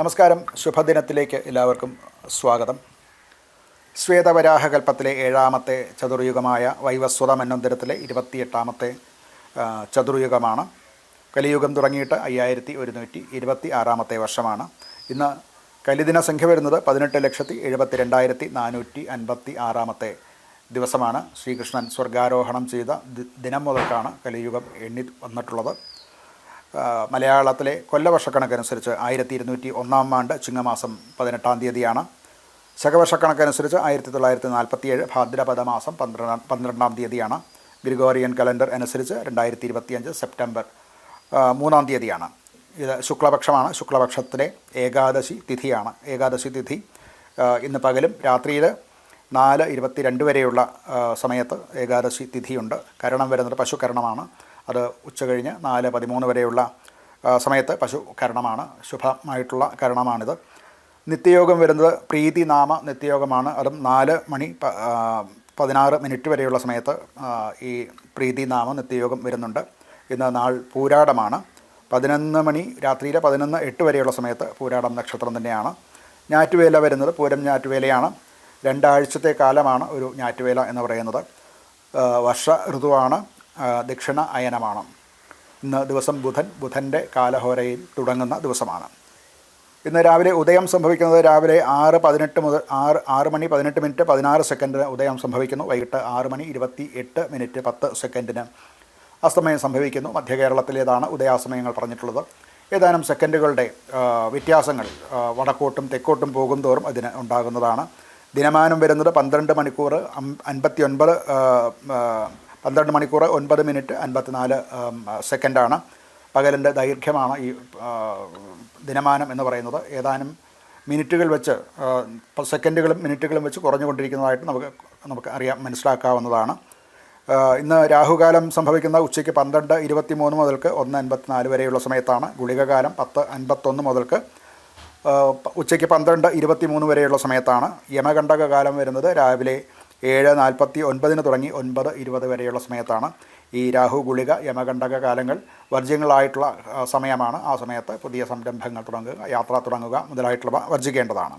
നമസ്കാരം. ശുഭദിനത്തിലേക്ക് എല്ലാവർക്കും സ്വാഗതം. ശ്വേതവരാഹകൽപ്പത്തിലെ 7ാമത്തെ ചതുർയുഗമായ വൈവസ്വത മന്വന്തരത്തിലെ 28ാമത്തെ ചതുർയുഗമാണ്. കലിയുഗം തുടങ്ങിയിട്ട് 5126ാമത്തെ വർഷമാണ്. ഇന്ന് കലിദിന സംഖ്യ വരുന്നത് 18,72,456ാമത്തെ ദിവസമാണ്. ശ്രീകൃഷ്ണൻ സ്വർഗാരോഹണം ചെയ്ത ദിനം മുതൽക്കാണ് കലിയുഗം എണ്ണി വന്നിട്ടുള്ളത്. മലയാളത്തിലെ കൊല്ലവർഷക്കണക്കനുസരിച്ച് 1201 ആണ്ട് ചിങ്ങമാസം 18-ാം തീയതിയാണ്. ശകവർഷക്കണക്കനുസരിച്ച് 1947 ഭാദ്രപദ മാസം 12-ാം തീയതിയാണ്. ഗ്രിഗോറിയൻ കലണ്ടർ അനുസരിച്ച് 2025 സെപ്റ്റംബർ 3-ാം തീയതിയാണ്. ഇത് ശുക്ലപക്ഷമാണ്. ശുക്ലപക്ഷത്തിലെ ഏകാദശി തിഥിയാണ്. ഏകാദശി തിഥി ഇന്ന് പകലും രാത്രിയിൽ 4:22 വരെയുള്ള സമയത്ത് ഏകാദശി തിഥിയുണ്ട്. കരണം വരുന്നത് പശുകരണമാണ്. അത് ഉച്ചകഴിഞ്ഞ് 4:13 വരെയുള്ള സമയത്ത് പശു കരണമാണ്. ശുഭമായിട്ടുള്ള കരണമാണിത്. നിത്യയോഗം വരുന്നത് പ്രീതിനാമ നിത്യയോഗമാണ്. അതും 4:16 വരെയുള്ള സമയത്ത് ഈ പ്രീതിനാമ നിത്യയോഗം വരുന്നുണ്ട്. ഇന്ന് നാൾ പൂരാടമാണ്. 11 മണി രാത്രിയിലെ 11:08 വരെയുള്ള സമയത്ത് പൂരാടം നക്ഷത്രം തന്നെയാണ്. ഞാറ്റുവേല വരുന്നത് പൂരം ഞാറ്റുവേലയാണ്. 2 ആഴ്ചത്തെ കാലമാണ് ഒരു ഞാറ്റുവേല എന്ന് പറയുന്നത്. വർഷ ഋതുവാണ്. ദക്ഷിണ അയനമാണ്. ഇന്ന് ദിവസം ബുധൻ്റെ കാലഹോരയിൽ തുടങ്ങുന്ന ദിവസമാണ്. ഇന്ന് രാവിലെ ഉദയം സംഭവിക്കുന്നത് രാവിലെ 6:18 മുതൽ 6 മണി 18 മിനിറ്റ് 16 സെക്കൻഡിന് ഉദയം സംഭവിക്കുന്നു. വൈകിട്ട് 6 മണി 28 മിനിറ്റ് 10 സെക്കൻഡിന് അസ്തമയം സംഭവിക്കുന്നു. മധ്യ കേരളത്തിലേതാണ് ഉദയാസ്തമയങ്ങൾ പറഞ്ഞിട്ടുള്ളത്. ഏതാനും സെക്കൻഡുകളുടെ വ്യത്യാസങ്ങൾ വടക്കോട്ടും തെക്കോട്ടും പോകും തോറും അതിന് ഉണ്ടാകുന്നതാണ്. ദിനമാനം വരുന്നത് 12 മണിക്കൂർ 9 മിനിറ്റ് 54 സെക്കൻഡാണ്. പകലിൻ്റെ ദൈർഘ്യമാണ് ഈ ദിനമാനം എന്ന് പറയുന്നത്. ഏതാനും മിനിറ്റുകൾ വെച്ച് സെക്കൻഡുകളും മിനിറ്റുകളും വെച്ച് കുറഞ്ഞുകൊണ്ടിരിക്കുന്നതായിട്ട് നമുക്ക് മനസ്സിലാക്കാവുന്നതാണ്. ഇന്ന് രാഹുകാലം സംഭവിക്കുന്ന ഉച്ചയ്ക്ക് 12:23 മുതൽക്ക് 1:54 വരെയുള്ള സമയത്താണ്. ഗുളികകാലം 10:51 മുതൽക്ക് ഉച്ചയ്ക്ക് 12:23 വരെയുള്ള സമയത്താണ്. യമകണ്ഠക കാലം വരുന്നത് രാവിലെ 7:49 തുടങ്ങി 9:20 വരെയുള്ള സമയത്താണ്. ഈ രാഹു ഗുളിക യമകണ്ഠക കാലങ്ങൾ വർജ്യങ്ങളായിട്ടുള്ള സമയമാണ്. ആ സമയത്ത് പുതിയ സംരംഭങ്ങൾ തുടങ്ങുക, യാത്ര തുടങ്ങുക മുതലായിട്ടുള്ളവ വർജിക്കേണ്ടതാണ്.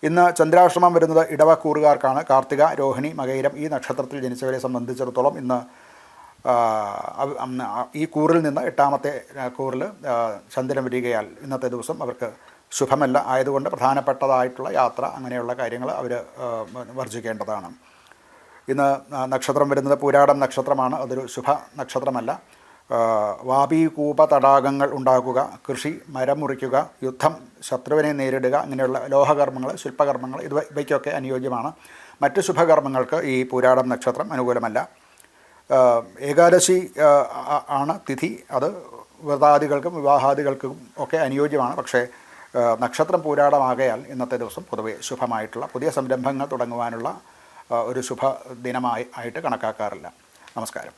ഇന്ന് ചന്ദ്രാഷ്ടമം വരുന്നത് ഇടവക്കൂറുകാർക്കാണ്. കാർത്തിക, രോഹിണി, മകയിരം ഈ നക്ഷത്രത്തിൽ ജനിച്ചവരെ സംബന്ധിച്ചിടത്തോളം ഇന്ന് ഈ കൂറിൽ നിന്ന് 8ാമത്തെ കൂറിൽ ചന്ദ്രൻ വരികയാൽ ഇന്നത്തെ ദിവസം അവർക്ക് ശുഭമല്ല. ആയതുകൊണ്ട് പ്രധാനപ്പെട്ടതായിട്ടുള്ള യാത്ര അങ്ങനെയുള്ള കാര്യങ്ങൾ അവർ വർജിക്കേണ്ടതാണ്. ഇന്ന് നക്ഷത്രം വരുന്നത് പൂരാടം നക്ഷത്രമാണ്. അതൊരു ശുഭ നക്ഷത്രമല്ല. വാപീകൂപ തടാകങ്ങൾ ഉണ്ടാക്കുക, കൃഷി, മരം മുറിക്കുക, യുദ്ധം, ശത്രുവിനെ നേരിടുക, അങ്ങനെയുള്ള ലോഹകർമ്മങ്ങൾ, ശില്പകർമ്മങ്ങൾ ഇവയ്ക്കൊക്കെ അനുയോജ്യമാണ്. മറ്റ് ശുഭകർമ്മങ്ങൾക്ക് ഈ പൂരാടം നക്ഷത്രം അനുകൂലമല്ല. ഏകാദശി ആണ് തിഥി. അത് വ്രതാദികൾക്കും വിവാഹാദികൾക്കും ഒക്കെ അനുയോജ്യമാണ്. പക്ഷേ നക്ഷത്രം പൂരാടമാകയാൽ ഇന്നത്തെ ദിവസം പൊതുവെ ശുഭമായിട്ടുള്ള പുതിയ സംരംഭങ്ങൾ തുടങ്ങുവാനുള്ള ഒരു ശുഭ ദിനമായിട്ട് കണക്കാക്കാറില്ല. നമസ്കാരം.